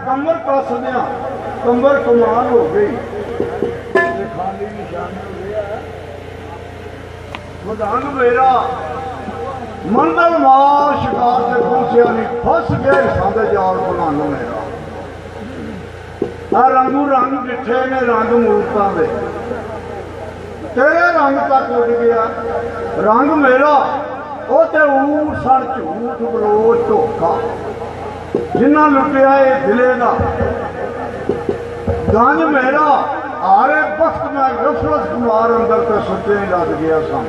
कमर कसदिया कंबर कमाल हो गई खाली निशान रंग मेरा मंडल मार शिकार से पहुंचे नहीं फस गए साधे जाल बनान मेरा रंगू रंग डिठे ने रंग मूर्तां दे तेरे रंग तक उड़ गया रंग मेरा वो तो ऊट सड़ झूठ बलोच धोखा जिन्ना लुटिया ये दिले का गंज मेरा आरे वक्त में गफलत कुमार अंदर तो सुचे लग गया सन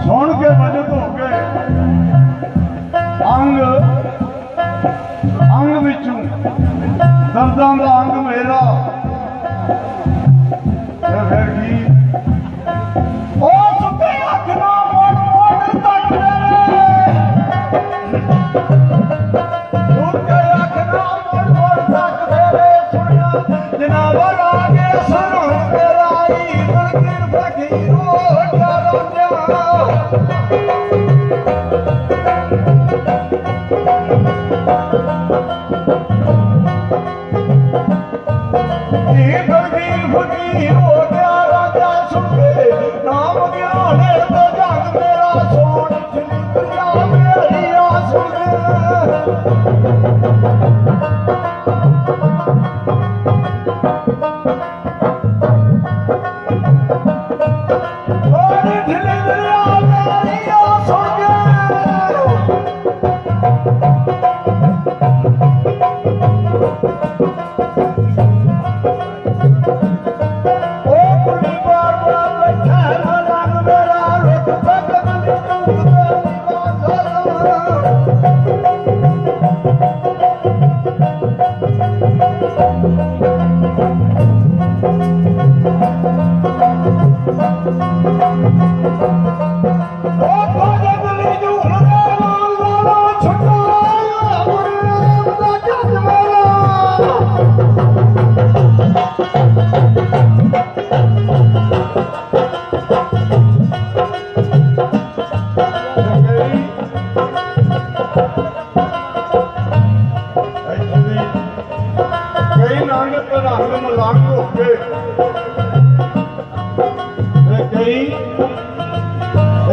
सुन के बजट हो गए अंग अंग विचों दर्दां दा अंग मेरा फिर की ओ सुते अख ना मोड़ मोड़ तक सुते अख ना मोड़ मोड़ तक मेरे सुनिया जनाब आ गया सरों तेरा ई फकीर फकीरो डरो फकीर हो गया राजा सुखे नाम ज्ञाने तो जग मेरा सोन दुनिया मेरी आसुन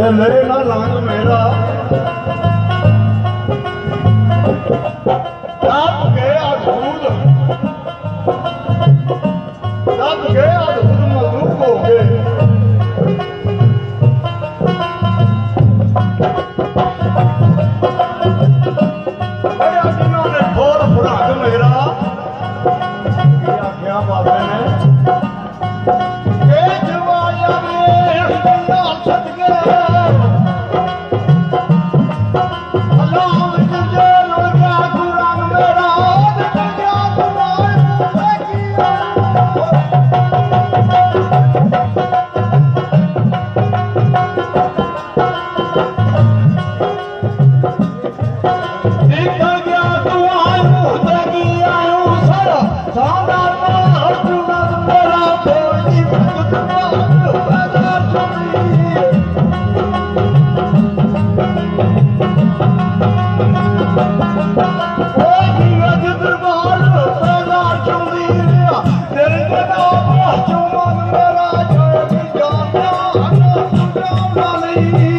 ਤੇ ਲੈ ਨਾ ਰੰਗ ਮੇਰਾ ਦੱਬ ਗਿਆ ਧੂੜ ਮਜ਼ੂਕ ਹੋ ਗਏ ਜਿਨ੍ਹਾਂ ਨੇ ਥੋੜ ਫੜਾਕ ਮੇਰਾ ਕੀ ਆਖਿਆ ਬਾਬੇ ਨੇ Thank you.